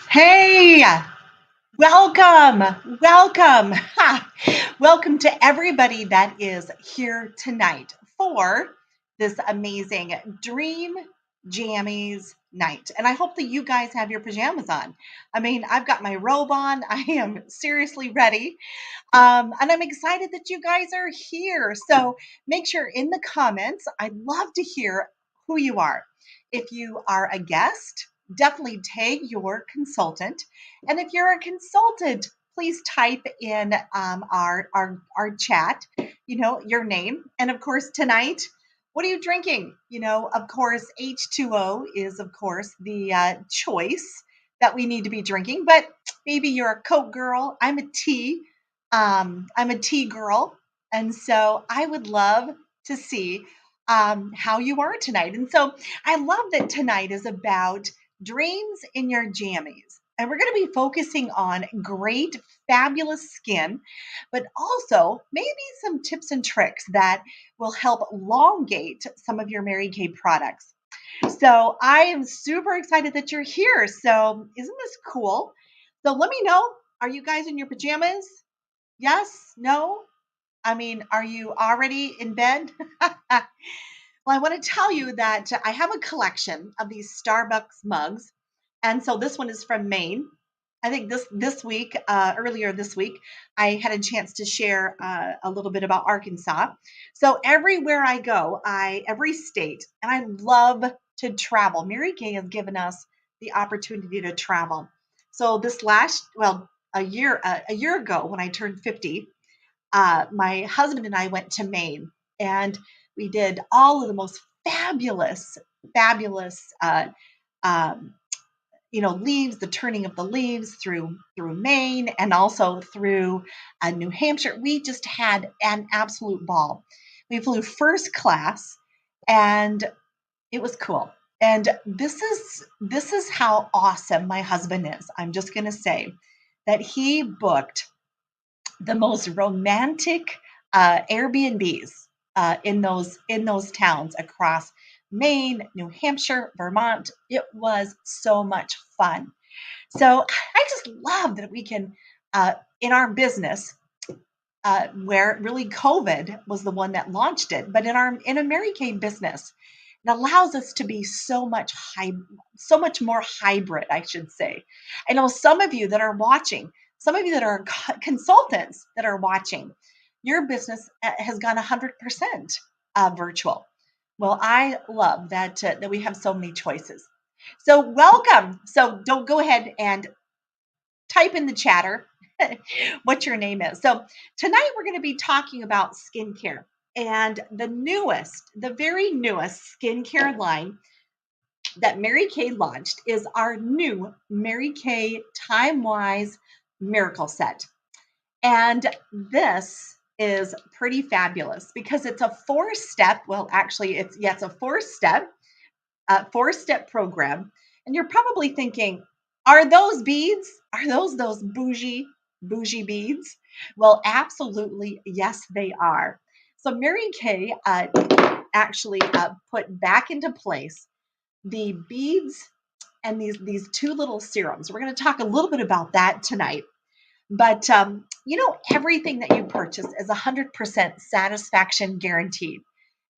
Hey, welcome, welcome, welcome to everybody that is here tonight for this amazing Dream Jammies night. And I hope that you guys have your pajamas on. I mean, I've got my robe on. I am seriously ready. And I'm excited that you guys are here. So make sure in the comments, I'd love to hear who you are. If you are a guest, definitely tag your consultant. And if you're a consultant, please type in our chat, your name. And of course, tonight, what are you drinking? Of course, H2O is, of course, the choice that we need to be drinking. But maybe you're a Coke girl. I'm a tea girl, and so I would love to see how you are tonight. And so I love that tonight is about dreams in your jammies. And we're going to be focusing on great, fabulous skin, but also maybe some tips and tricks that will help elongate some of your Mary Kay products. So I am super excited that you're here. So isn't this cool? So let me know. Are you guys in your pajamas? Yes? No? I mean, are you already in bed? Well, I want to tell you that I have a collection of these Starbucks mugs. And so this one is from Maine. I think this week, earlier this week, I had a chance to share a little bit about Arkansas. So everywhere I go, every state, and I love to travel. Mary Kay has given us the opportunity to travel. So a year ago when I turned 50, my husband and I went to Maine, and we did all of the most fabulous, um, leaves, the turning of the leaves through Maine and also through New Hampshire. We just had an absolute ball. We flew first class, and it was cool. And this is how awesome my husband is. I'm just going to say that he booked the most romantic Airbnbs in those towns across Maine, New Hampshire, Vermont. It was so much fun. So I just love that we can, in our business, where really COVID was the one that launched it, but in a Mary Kay business, it allows us to be so much more hybrid, I should say. I know some of you that are watching, some of you that are consultants that are watching, your business has gone 100% virtual. Well, I love that we have so many choices. So welcome. So don't go ahead and type in the chatter what your name is. So tonight we're going to be talking about skincare and the very newest skincare line that Mary Kay launched is our new Mary Kay Time Wise Miracle Set. And this is pretty fabulous because it's a four-step, well, actually, it's a four-step program. And you're probably thinking, are those beads? Are those bougie beads? Well, absolutely, yes, they are. So Mary Kay actually put back into place the beads and these two little serums. We're going to talk a little bit about that tonight. But everything that you purchase is 100% satisfaction guaranteed.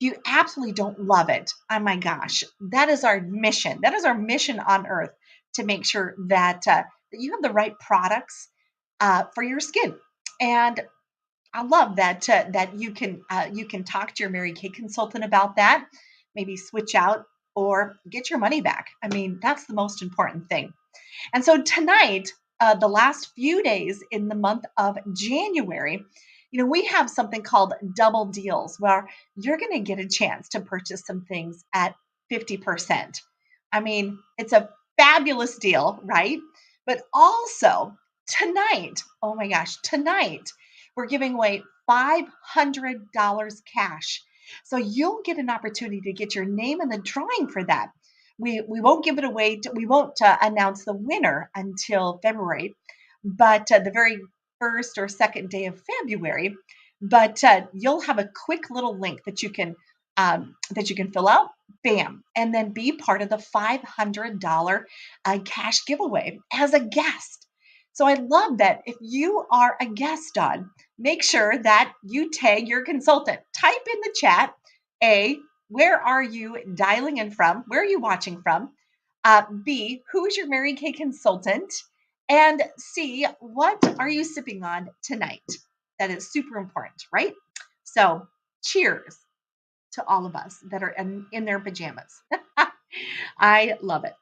If you absolutely don't love it, oh my gosh, that is our mission. That is our mission on earth, to make sure that you have the right products for your skin. And I love that you can talk to your Mary Kay consultant about that. Maybe switch out or get your money back. I mean, that's the most important thing. And so tonight, the last few days in the month of January, we have something called double deals where you're going to get a chance to purchase some things at 50%. I mean, it's a fabulous deal, right? But also tonight, oh my gosh, tonight we're giving away $500 cash. So you'll get an opportunity to get your name in the drawing for that. We won't give it away. We won't announce the winner until February, but the very first or second day of February. But you'll have a quick little link that you can that you can fill out. Bam. And then be part of the $500 cash giveaway as a guest. So I love that if you are a guest on, make sure that you tag your consultant. Type in the chat, A, where are you dialing in from? Where are you watching from? B, who is your Mary Kay consultant? And C, what are you sipping on tonight? That is super important, right? So cheers to all of us that are in their pajamas. I love it.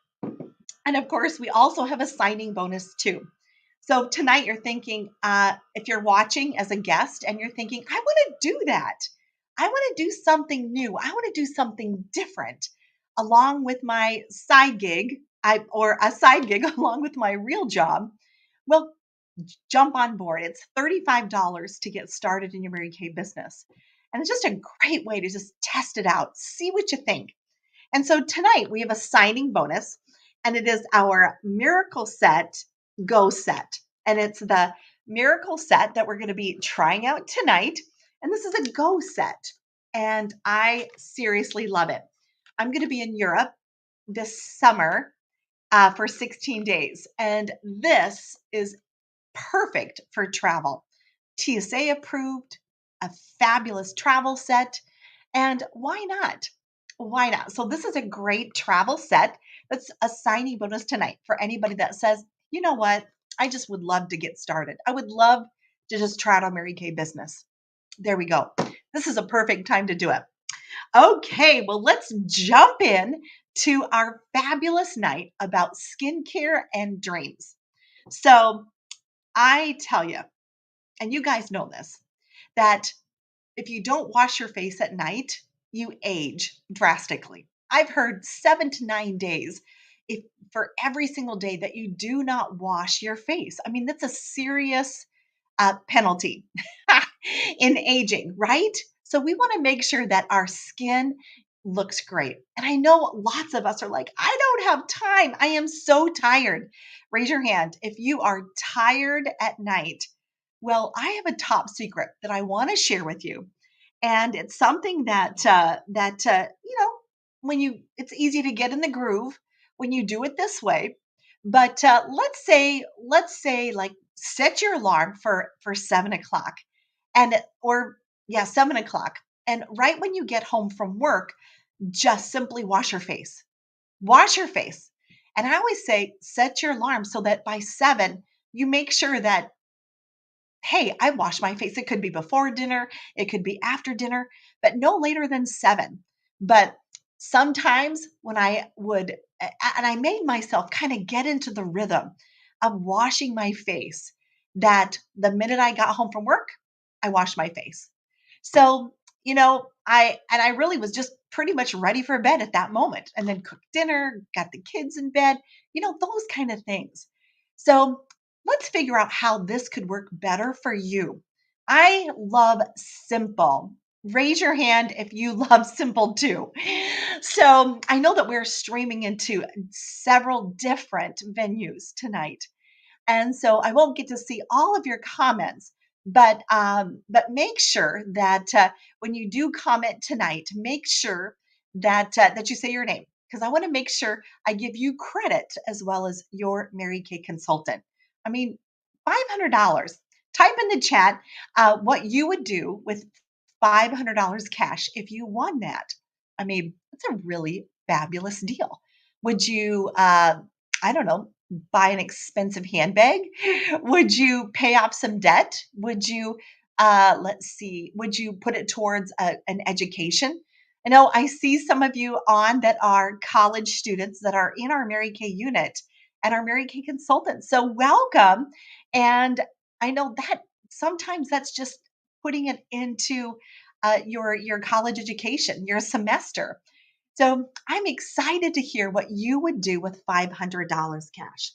And of course, we also have a signing bonus too. So tonight you're thinking, if you're watching as a guest and you're thinking, I want to do that. I want to do something new. I want to do something different along with my side gig, or a side gig along with my real job. Well, jump on board. It's $35 to get started in your Mary Kay business. And it's just a great way to just test it out, see what you think. And so tonight we have a signing bonus, and it is our Miracle Set Go Set. And it's the Miracle Set that we're going to be trying out tonight. And this is a Go Set. And I seriously love it. I'm going to be in Europe this summer for 16 days. And this is perfect for travel. TSA approved, a fabulous travel set. And why not? Why not? So, this is a great travel set. That's a signing bonus tonight for anybody that says, you know what? I just would love to get started. I would love to just try out a Mary Kay business. There we go. This is a perfect time to do it. Okay, well, let's jump in to our fabulous night about skincare and dreams. So, I tell you, and you guys know this, that if you don't wash your face at night, you age drastically. I've heard 7 to 9 days if for every single day that you do not wash your face. I mean, that's a serious penalty in aging, right? So we want to make sure that our skin looks great. And I know lots of us are like, I don't have time. I am so tired. Raise your hand if you are tired at night. Well, I have a top secret that I want to share with you, and it's something that when you it's easy to get in the groove when you do it this way. But let's say like set your alarm for 7 o'clock, and or yeah, 7 o'clock, and right when you get home from work, just simply wash your face. And I always say set your alarm so that by 7 you make sure that, hey, I wash my face. It could be before dinner, it could be after dinner, but no later than 7. But sometimes when and I made myself kind of get into the rhythm of washing my face, that the minute I got home from work, I washed my face. So, I really was just pretty much ready for bed at that moment, and then cooked dinner, got the kids in bed, those kind of things. So, let's figure out how this could work better for you. I love simple. Raise your hand if you love simple too. So, I know that we're streaming into several different venues tonight. And so I won't get to see all of your comments, but make sure that when you do comment tonight, make sure that you say your name, because I want to make sure I give you credit as well as your Mary Kay consultant. I mean, $500. Type in the chat what you would do with $500 cash if you won that. I mean, it's a really fabulous deal. Would you, I don't know, buy an expensive handbag? Would you pay off some debt? Would you, let's see, would you put it towards an education? I know I see some of you on that are college students that are in our Mary Kay unit and our Mary Kay consultants. So welcome. And I know that sometimes that's just putting it into your college education, your semester. So I'm excited to hear what you would do with $500 cash.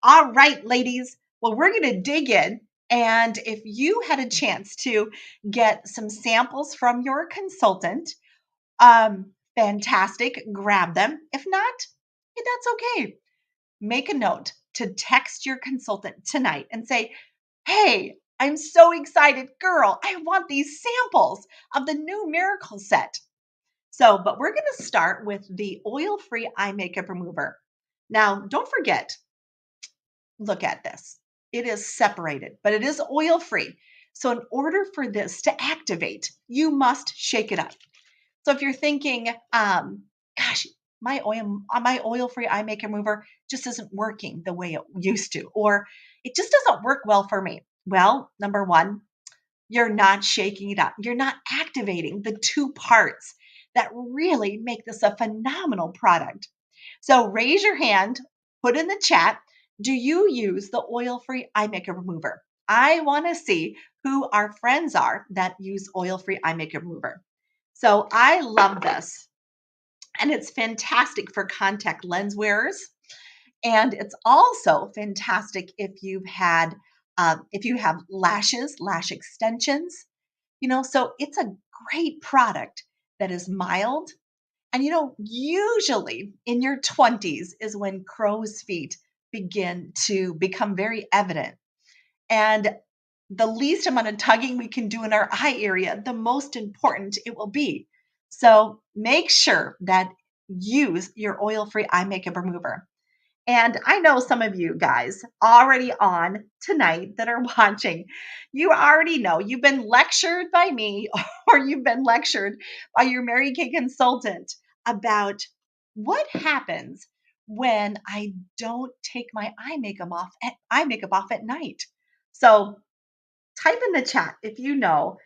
All right, ladies. Well, we're going to dig in. And if you had a chance to get some samples from your consultant, fantastic, grab them. If not, that's okay. Make a note to text your consultant tonight and say, hey, I'm so excited, girl. I want these samples of the new Miracle Set. But we're going to start with the oil-free eye makeup remover. Now, don't forget, look at this. It is separated, but it is oil-free. So in order for this to activate, you must shake it up. So if you're thinking, gosh, my oil-free eye makeup remover just isn't working the way it used to, or it just doesn't work well for me. Well, number one, you're not shaking it up. You're not activating the two parts that really make this a phenomenal product. So raise your hand, put in the chat, do you use the oil-free eye makeup remover? I want to see who our friends are that use oil-free eye makeup remover. So I love this. And it's fantastic for contact lens wearers. And it's also fantastic if you have lashes, lash extensions, so it's a great product that is mild. And usually in your 20s is when crow's feet begin to become very evident. And the least amount of tugging we can do in our eye area, the most important it will be. So make sure that use your oil-free eye makeup remover. And I know some of you guys already on tonight that are watching, you already know you've been lectured by me or you've been lectured by your Mary Kay consultant about what happens when I don't take my eye makeup off at night. So type in the chat if you know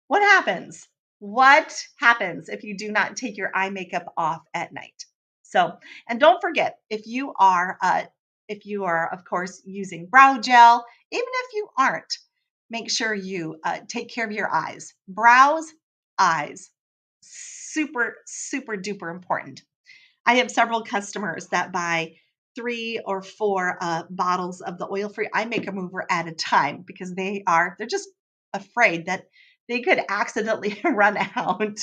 what happens. What happens if you do not take your eye makeup off at night? So, and don't forget, if you are, of course, using brow gel, even if you aren't, make sure you take care of your eyes. Brows, eyes, super, super duper important. I have several customers that buy 3 or 4 bottles of the oil-free eye makeup remover at a time because they're just afraid that they could accidentally run out.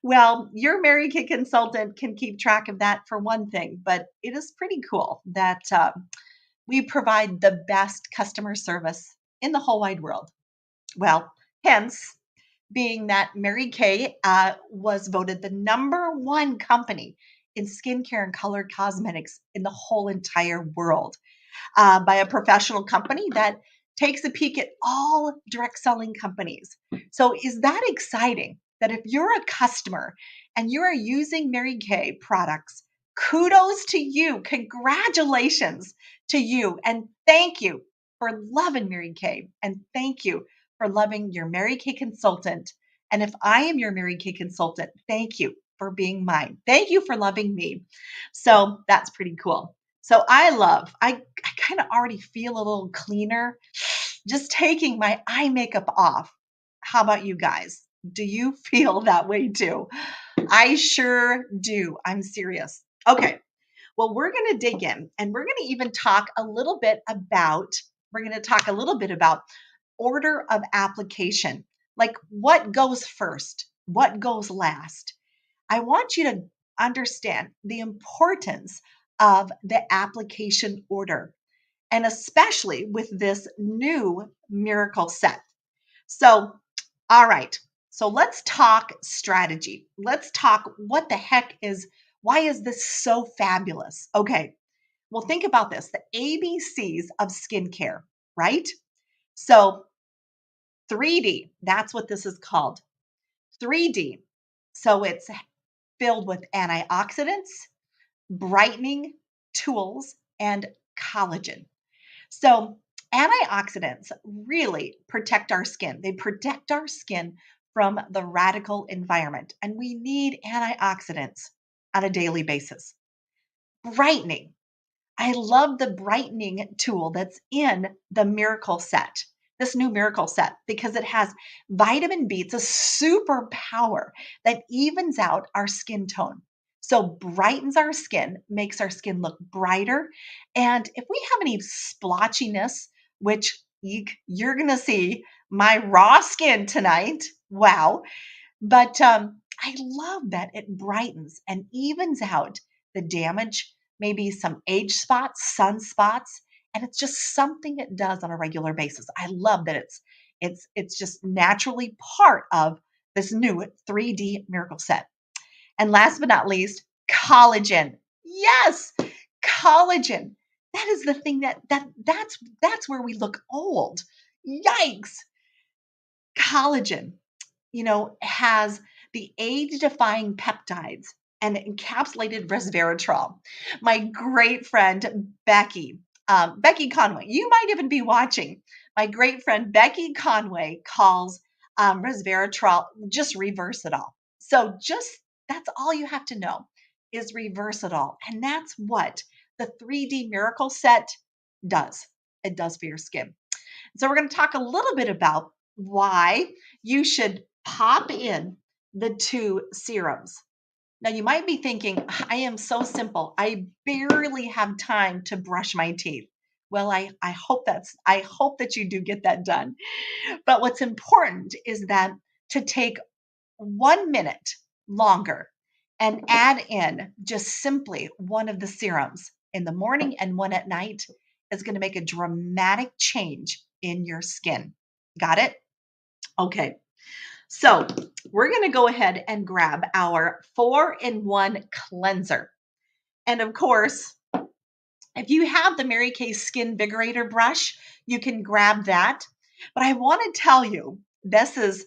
Well, your Mary Kay consultant can keep track of that for one thing, but it is pretty cool that we provide the best customer service in the whole wide world. Well, hence being that Mary Kay was voted the #1 company in skincare and color cosmetics in the whole entire world by a professional company that takes a peek at all direct selling companies. So, is that exciting that if you're a customer and you are using Mary Kay products, kudos to you, congratulations to you, and thank you for loving Mary Kay, and thank you for loving your Mary Kay consultant. And if I am your Mary Kay consultant, thank you for being mine. Thank you for loving me. So that's pretty cool. So I kind of already feel a little cleaner just taking my eye makeup off. How about you guys? Do you feel that way too? I sure do. I'm serious. Okay. Well, we're going to dig in and we're going to even talk a little bit about order of application. Like what goes first? What goes last? I want you to understand the importance of the application order, and especially with this new miracle set. So, all right. So let's talk strategy. Let's talk why is this so fabulous? Okay. Well, think about this, the ABCs of skincare, right? So 3D, that's what this is called. 3D. So it's filled with antioxidants, brightening tools, and collagen. So, antioxidants really protect our skin. They protect our skin from the radical environment, and we need antioxidants on a daily basis. Brightening. I love the brightening tool that's in the Miracle Set, this new Miracle Set, because it has vitamin B. It's a superpower that evens out our skin tone. So brightens our skin, makes our skin look brighter. And if we have any splotchiness, which you're going to see my raw skin tonight, wow, but I love that it brightens and evens out the damage, maybe some age spots, sunspots, and it's just something it does on a regular basis. I love that it's just naturally part of this new 3D miracle set. And last but not least, collagen. Yes, collagen. That is the thing that's where we look old. Yikes. Collagen, has the age-defying peptides and encapsulated resveratrol. My great friend Becky Conway, you might even be watching. My great friend Becky Conway calls resveratrol just reverse it all. So just that's all you have to know is reverse it all, and that's what the 3D Miracle Set does. It does for your skin. So we're going to talk a little bit about why you should pop in the two serums. Now you might be thinking, I am so simple. I barely have time to brush my teeth. Well, I hope that you do get that done. But what's important is that to take 1 minute longer and add in just simply one of the serums in the morning and one at night is going to make a dramatic change in your skin. Got it? Okay. So we're going to go ahead and grab our 4-in-1 cleanser. And of course, if you have the Mary Kay Skin Vigorator brush, you can grab that. But I want to tell you, this is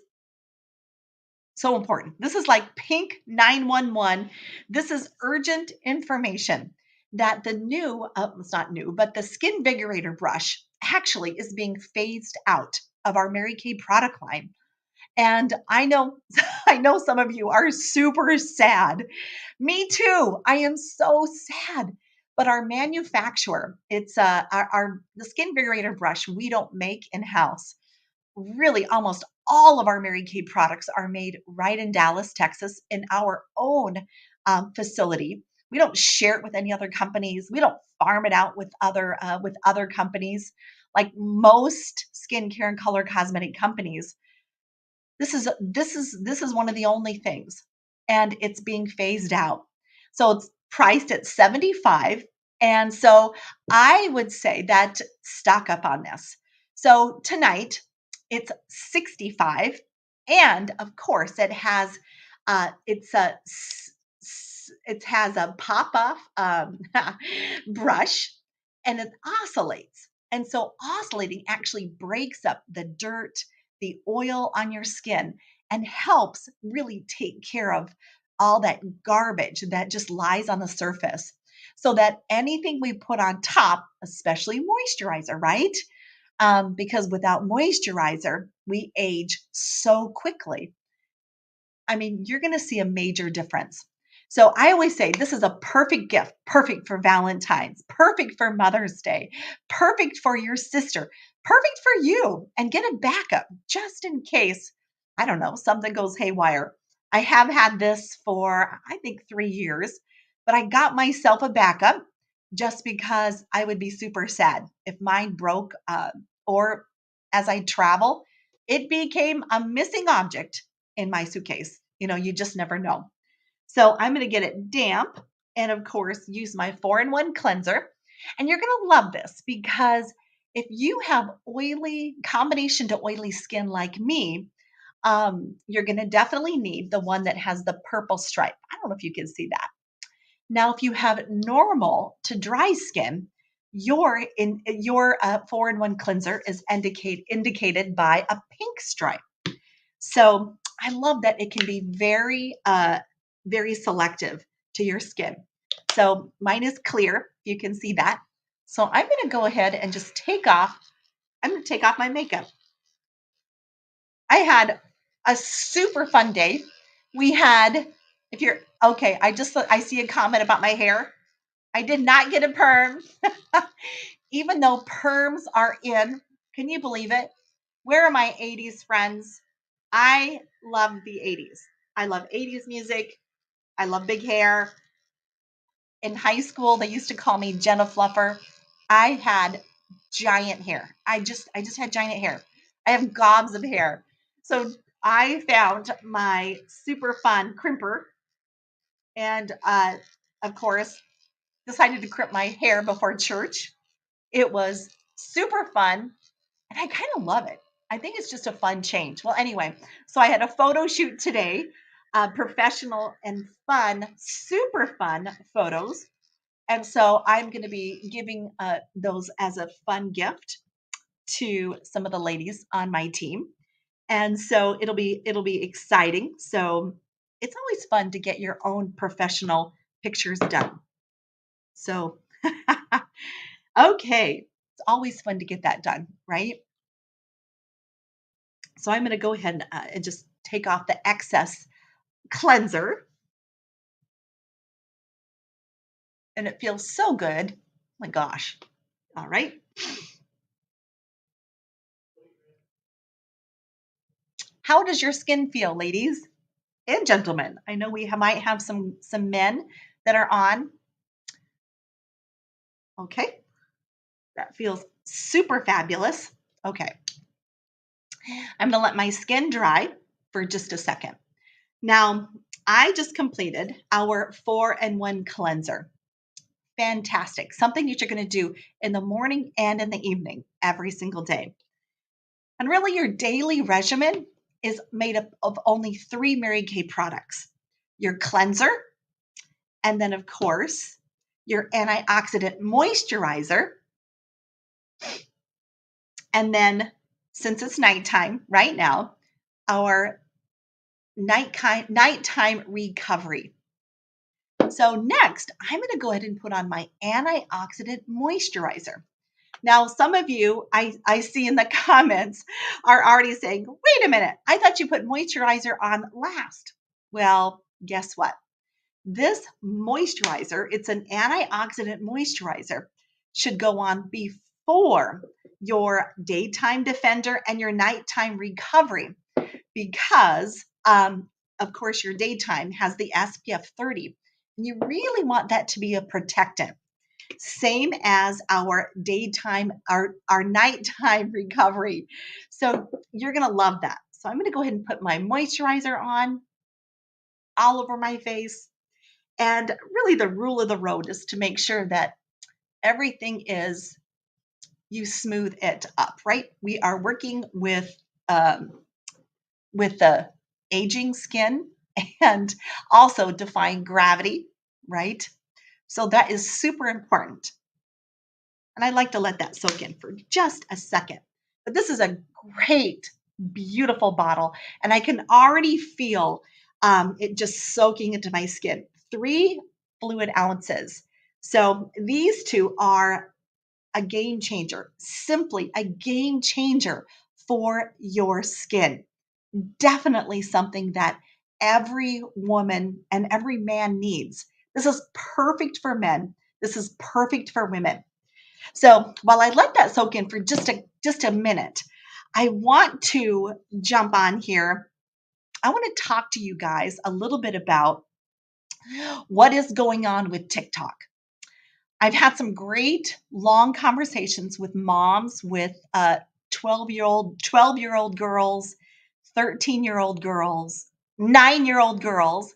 so important. This is like pink 911. This is urgent information that the new, it's not new, but the Skin Vigorator brush actually is being phased out of our Mary Kay product line. And I know, I know some of you are super sad. Me too. I am so sad. But our manufacturer, it's the Skin Vigorator brush we don't make in house. Really, almost all of our Mary Kay products are made right in Dallas, Texas, in our own facility. We don't share it with any other companies. We don't farm it out with other companies, like most skincare and color cosmetic companies. This is one of the only things, and it's being phased out. So it's priced at 75, and so I would say that stock up on this. So tonight it's 65, and of course it has a pop off brush, and it oscillates. And so oscillating actually breaks up the dirt, the oil on your skin, and helps really take care of all that garbage that just lies on the surface, so that anything we put on top, especially moisturizer, right? Because without moisturizer, we age so quickly. I mean, you're going to see a major difference. So I always say this is a perfect gift, perfect for Valentine's, perfect for Mother's Day, perfect for your sister, perfect for you, and get a backup just in case, I don't know, something goes haywire. I have had this for, I think, 3 years, but I got myself a backup just because I would be super sad if mine broke, or as I travel, it became a missing object in my suitcase. You just never know. So I'm going to get it damp and, of course, use my 4-in-1 cleanser. And you're going to love this because if you have combination to oily skin like me, you're going to definitely need the one that has the purple stripe. I don't know if you can see that. Now, if you have normal to dry skin, your 4-in-1 cleanser is indicated by a pink stripe. So I love that it can be very selective to your skin. So mine is clear. You can see that. So I'm going to go ahead and just I'm going to take off my makeup. I had a super fun day. We had, if you're okay, I see a comment about my hair. I did not get a perm, even though perms are in. Can you believe it? Where are my 80s friends? I love the 80s. I love 80s music. I love big hair. In high school, they used to call me Jenna Fluffer. I had giant hair. I just had giant hair. I have gobs of hair. So I found my super fun crimper, and of course decided to crimp my hair before church. It was super fun, and I kind of love it. I think it's just a fun change. Well, anyway, so I had a photo shoot today professional and fun, super fun photos. And so I'm going to be giving those as a fun gift to some of the ladies on my team. And so it'll be exciting. So it's always fun to get your own professional pictures done. So okay, it's always fun to get that done, right? So I'm going to go ahead and just take off the excess cleanser, and it feels so good. Oh my gosh. All right. How does your skin feel, ladies and gentlemen? I know we might have some men that are on. Okay. That feels super fabulous. Okay. I'm going to let my skin dry for just a second. Now, I just completed our 4-in-1 cleanser. Fantastic. Something that you're going to do in the morning and in the evening every single day. And really, your daily regimen is made up of only 3 Mary Kay products: your cleanser, and then, of course, your antioxidant moisturizer. And then, since it's nighttime right now, our nighttime recovery. So, next, I'm going to go ahead and put on my antioxidant moisturizer. Now, some of you I see in the comments are already saying, wait a minute, I thought you put moisturizer on last. Well, guess what? This moisturizer, it's an antioxidant moisturizer, should go on before your daytime defender and your nighttime recovery because, of course, your daytime has the SPF 30. And you really want that to be a protectant. Same as our daytime, our nighttime recovery. So you're going to love that. So I'm going to go ahead and put my moisturizer on all over my face. And really the rule of the road is to make sure that everything is, you smooth it up, right? We are working with the aging skin and also defying gravity, right? So that is super important. And I like to let that soak in for just a second. But this is a great, beautiful bottle. And I can already feel it just soaking into my skin. 3 fluid ounces. So these two are a game changer, simply a game changer for your skin. Definitely something that every woman and every man needs. This is perfect for men. This is perfect for women. So while I let that soak in for just a minute, I want to jump on here. I want to talk to you guys a little bit about what is going on with TikTok. I've had some great long conversations with moms with 12-year-old girls, 13-year-old girls, 9-year-old girls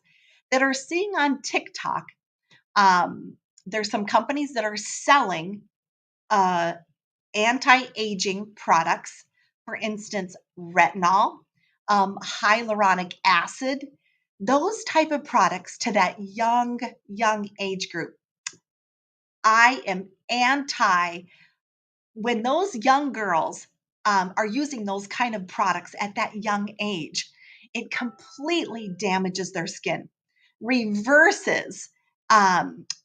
that are seeing on TikTok. There's some companies that are selling uh, anti-aging products, for instance, retinol, hyaluronic acid, those type of products to that young age group. I am anti when those young girls are using those kind of products at that young age. It completely damages their skin, reverses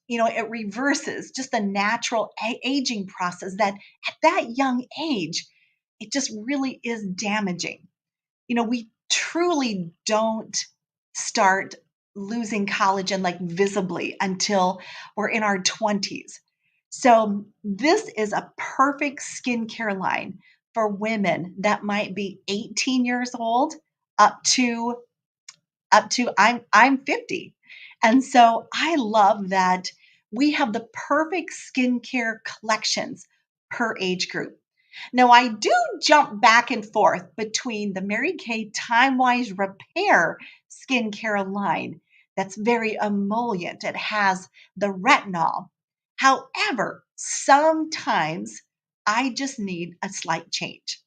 it reverses just the natural aging process that at that young age, it just really is damaging. We truly don't start losing collagen like visibly until we're in our 20s. So this is a perfect skincare line for women that might be 18 years old up to I'm 50. And so I love that we have the perfect skincare collections per age group. Now I do jump back and forth between the Mary Kay Time Wise Repair skincare line that's very emollient. It has the retinol. However, sometimes I just need a slight change.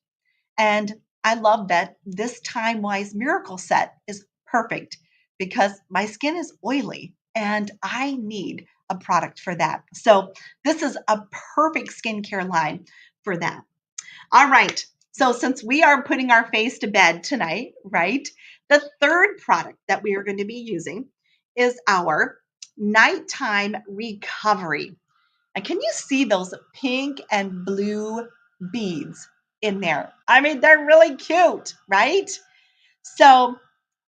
And I love that this Time Wise Miracle Set is perfect because my skin is oily and I need a product for that. So this is a perfect skincare line for that. All right. So since we are putting our face to bed tonight, right? The third product that we are going to be using is our nighttime recovery. And can you see those pink and blue beads in there? I mean, they're really cute, right? So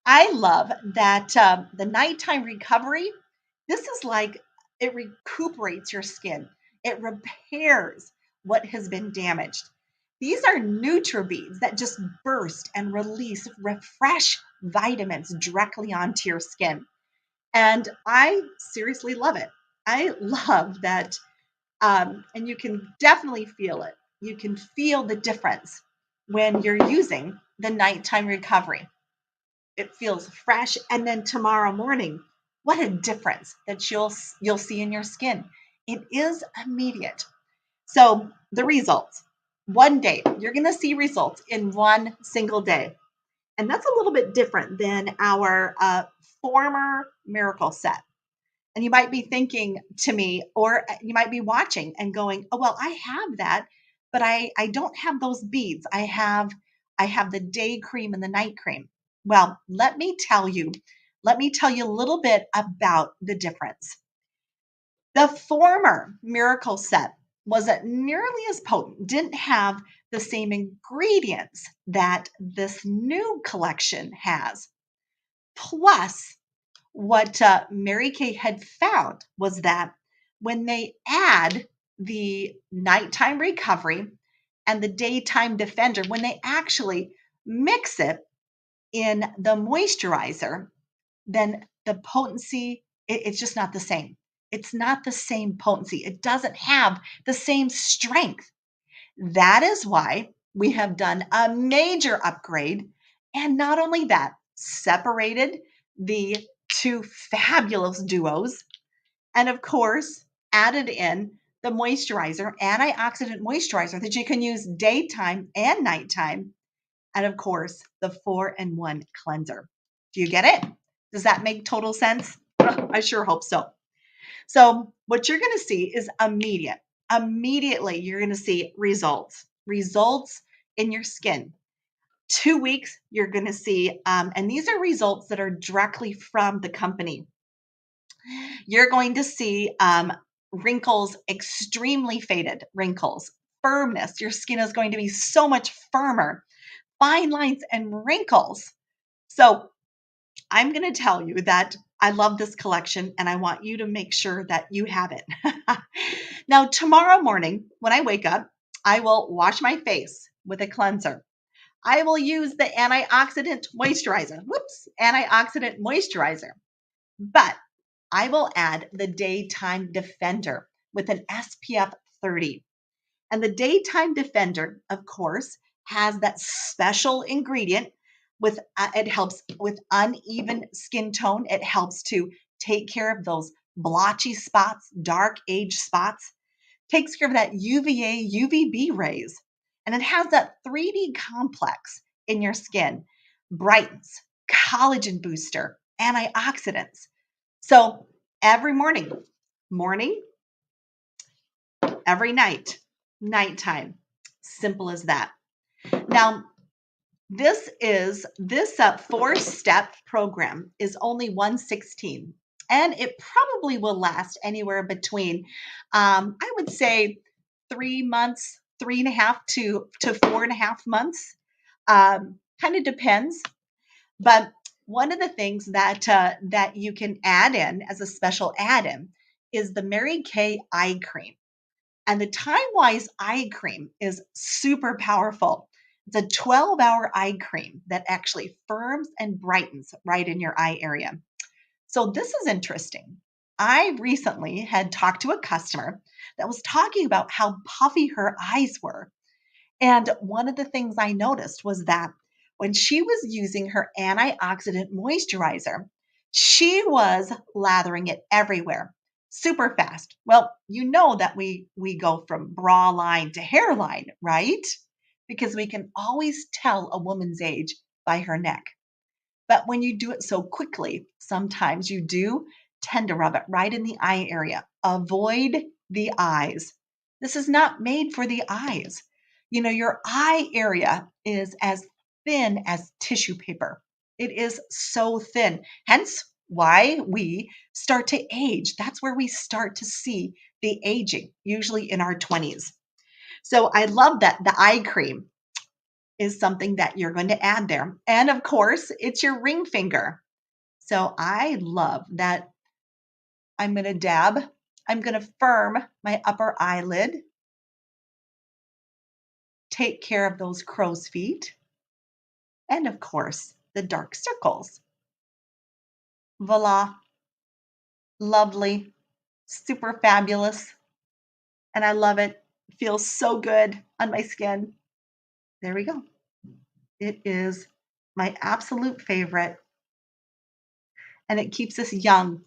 I love that the nighttime recovery, this is like it recuperates your skin, it repairs what has been damaged. These are beads that just burst and release refresh vitamins directly onto your skin. And I seriously love it. I love that. And you can definitely feel it. You can feel the difference when you're using the nighttime recovery. It feels fresh, and then tomorrow morning, what a difference that you'll see in your skin. It is immediate. So the results, one day you're going to see results in one single day, and that's a little bit different than our former miracle set. And you might be thinking to me, or you might be watching and going, oh well, I have that, but I don't have those beads. I have the day cream and the night cream. Well, let me tell you a little bit about the difference. The former miracle set wasn't nearly as potent, didn't have the same ingredients that this new collection has. Plus, what Mary Kay had found was that when they add the nighttime recovery and the daytime defender, when they actually mix it in the moisturizer, then the potency, it's just not the same. It's not the same potency. It doesn't have the same strength. That is why we have done a major upgrade. And not only that, separated the two fabulous duos, and of course, added in the moisturizer, antioxidant moisturizer that you can use daytime and nighttime. And of course, the 4-in-1 cleanser. Do you get it? Does that make total sense? I sure hope so. So what you're going to see is immediate. Immediately, you're going to see results in your skin. 2 weeks, you're going to see, and these are results that are directly from the company. You're going to see wrinkles, extremely faded wrinkles, firmness. Your skin is going to be so much firmer, fine lines and wrinkles. So I'm going to tell you that I love this collection and I want you to make sure that you have it. Now, tomorrow morning, when I wake up, I will wash my face with a cleanser. I will use the antioxidant moisturizer. But I will add the daytime defender with an SPF 30. And the daytime defender, of course, has that special ingredient with it helps with uneven skin tone. It helps to take care of those blotchy spots, dark age spots, takes care of that UVA, UVB rays. And it has that 3D complex in your skin, brightens, collagen booster, antioxidants. So every morning, every nighttime. Simple as that. Now, this 4-step program is only 116, and it probably will last anywhere between, I would say, 3 months, 3.5 to 4.5 months. Kind of depends. But one of the things that you can add in as a special add-in is the Mary Kay eye cream. And the Time Wise eye cream is super powerful. It's a 12-hour eye cream that actually firms and brightens right in your eye area. So this is interesting. I recently had talked to a customer that was talking about how puffy her eyes were. And one of the things I noticed was that when she was using her antioxidant moisturizer, she was lathering it everywhere super fast. Well, you know that we go from bra line to hairline, right? Because we can always tell a woman's age by her neck. But when you do it so quickly, sometimes you do tend to rub it right in the eye area. Avoid the eyes. This is not made for the eyes. Your eye area is as thin as tissue paper. It is so thin. Hence why we start to age. That's where we start to see the aging, usually in our 20s. So I love that the eye cream is something that you're going to add there. And of course, it's your ring finger. So I love that I'm going to dab. I'm going to firm my upper eyelid, take care of those crow's feet, and of course, the dark circles. Voila, lovely, super fabulous. And I love it. It feels so good on my skin. There we go. It is my absolute favorite, and it keeps us young.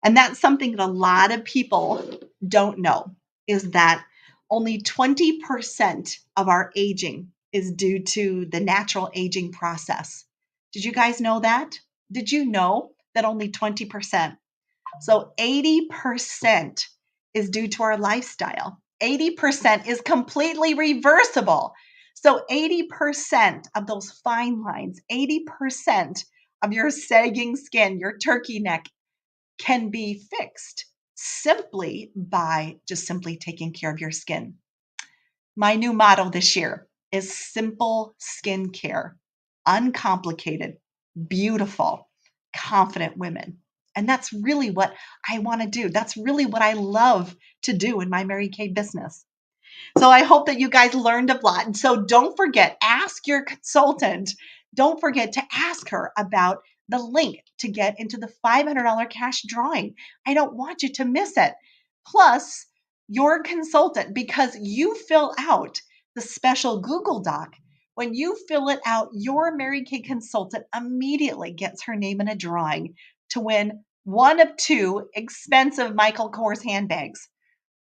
And that's something that a lot of people don't know, is that only 20% of our aging is due to the natural aging process. Did you guys know that? Did you know that only 20%? So 80% is due to our lifestyle. 80% is completely reversible. So 80% of those fine lines, 80% of your sagging skin, your turkey neck, can be fixed simply by just simply taking care of your skin. My new motto this year is simple skincare, uncomplicated, beautiful, confident women. And that's really what I want to do. That's really what I love to do in my Mary Kay business. So I hope that you guys learned a lot. And so don't forget, ask your consultant. Don't forget to ask her about the link to get into the $500 cash drawing. I don't want you to miss it. Plus, your consultant, because you fill out the special Google Doc, when you fill it out, your Mary Kay consultant immediately gets her name in a drawing to win one of two expensive Michael Kors handbags.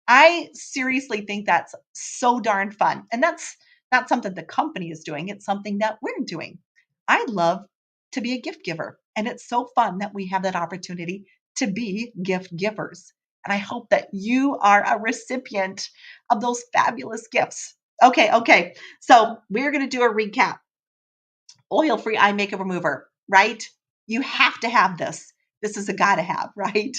I seriously think that's so darn fun. And that's not something the company is doing, it's something that we're doing. I love to be a gift giver, and it's so fun that we have that opportunity to be gift givers. And I hope that you are a recipient of those fabulous gifts. Okay. So we're going to do a recap. Oil-free eye makeup remover, right? You have to have this. This is a gotta have, right?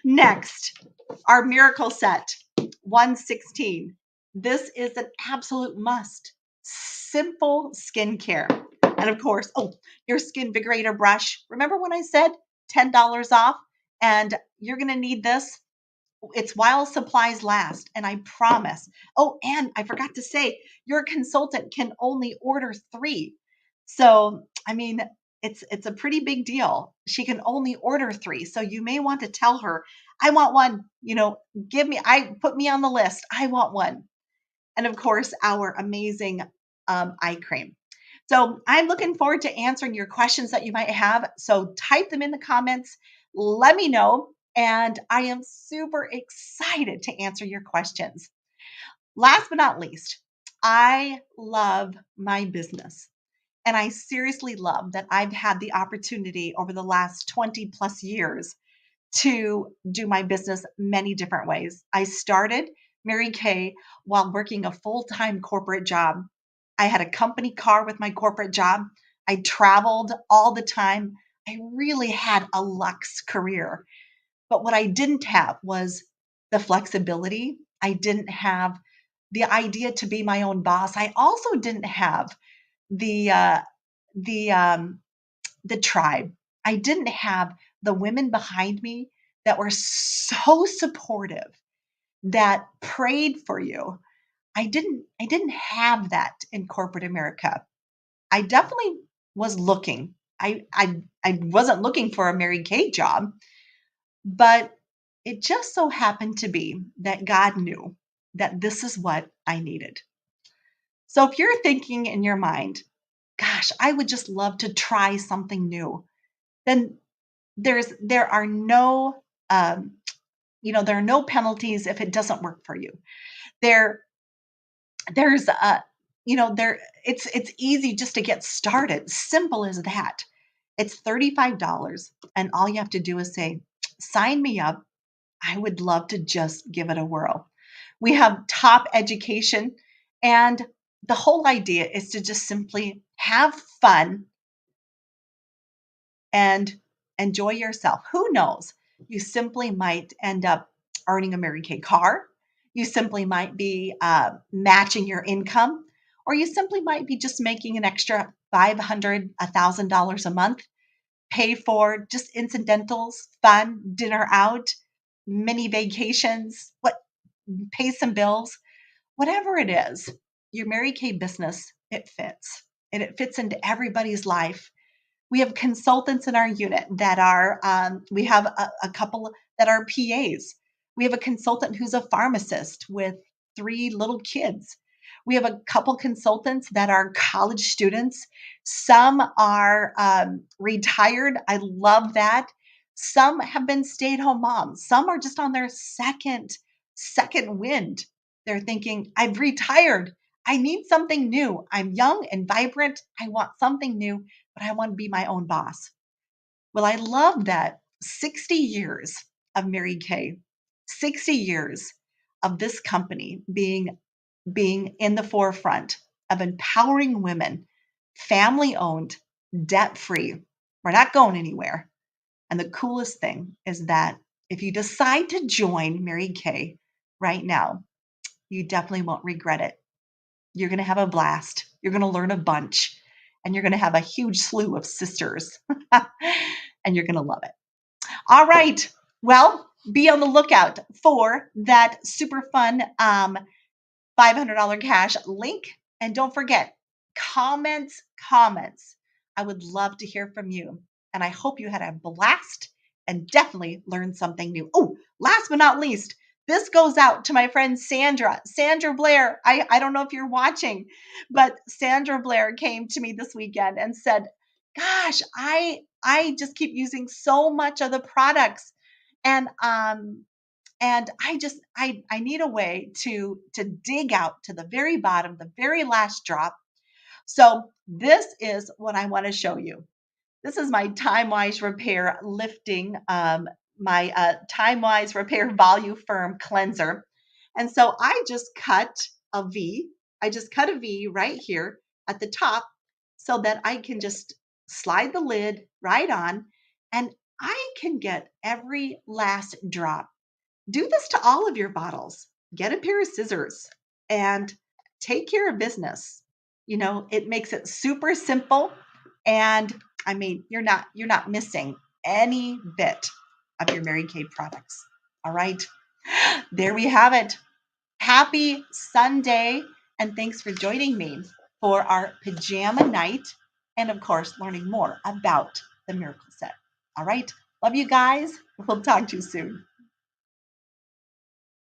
Next, our miracle set 116. This is an absolute must. Simple skincare. And of course, your skin vigorator brush. Remember when I said $10 off? And you're going to need this. It's while supplies last, and I promise. Oh, and I forgot to say, your consultant can only order 3. So, I mean, it's a pretty big deal. She can only order 3. So you may want to tell her, I want one, put me on the list. I want one. And of course, our amazing eye cream. So I'm looking forward to answering your questions that you might have. So type them in the comments. Let me know. And I am super excited to answer your questions. Last but not least, I love my business. And I seriously love that I've had the opportunity over the last 20 plus years to do my business many different ways. I started Mary Kay while working a full-time corporate job. I had a company car with my corporate job. I traveled all the time. I really had a luxe career. But what I didn't have was the flexibility. I didn't have the idea to be my own boss. I also didn't have the the um, the tribe. I didn't have the women behind me that were so supportive, that prayed for you. I didn't have that in corporate America. I definitely was looking. I wasn't looking for a Mary Kay job, but it just so happened to be that God knew that this is what I needed. So if you're thinking in your mind, gosh, I would just love to try something new, then there are no there are no penalties if it doesn't work for you. There there's there it's easy just to get started. Simple as that. It's $35 and all you have to do is say, "Sign me up. I would love to just give it a whirl." We have top education, and the whole idea is to just simply have fun and enjoy yourself. Who knows? You simply might end up earning a Mary Kay car. You simply might be matching your income, or you simply might be just making an extra $500, $1,000 a month, pay for just incidentals, fun, dinner out, mini vacations, what pay some bills, whatever it is. Your Mary Kay business, it fits, and it fits into everybody's life. We have consultants in our unit that are, we have a couple that are PAs. We have a consultant who's a pharmacist with three little kids. We have a couple consultants that are college students. Some are retired. I love that. Some have been stay-at-home moms. Some are just on their second wind. They're thinking, I've retired. I need something new. I'm young and vibrant. I want something new, but I want to be my own boss. Well, I love that 60 years of Mary Kay, 60 years of this company being in the forefront of empowering women, family owned, debt free. We're not going anywhere. And the coolest thing is that if you decide to join Mary Kay right now, you definitely won't regret it. You're going to have a blast. You're going to learn a bunch, and you're going to have a huge slew of sisters, and you're going to love it. All right. Well, be on the lookout for that super fun $500 cash link. And don't forget, comments. I would love to hear from you. And I hope you had a blast and definitely learned something new. Oh, last but not least, this goes out to my friend Sandra. Sandra Blair, I don't know if you're watching, but Sandra Blair came to me this weekend and said, "Gosh, I just keep using so much of the products, and I need a way to dig out to the very bottom, the very last drop. So this is what I want to show you. This is my Time Wise Repair lifting, my Time Wise Repair Volume Firm cleanser. And so I just cut a V. I just cut a V right here at the top so that I can just slide the lid right on, and I can get every last drop. Do this to all of your bottles. Get a pair of scissors and take care of business. It makes it super simple, and I mean, you're not missing any bit of your Mary Kay products. All right. There we have it. Happy Sunday, and thanks for joining me for our pajama night, and of course, learning more about the Miracle Set. All right. Love you guys. We'll talk to you soon.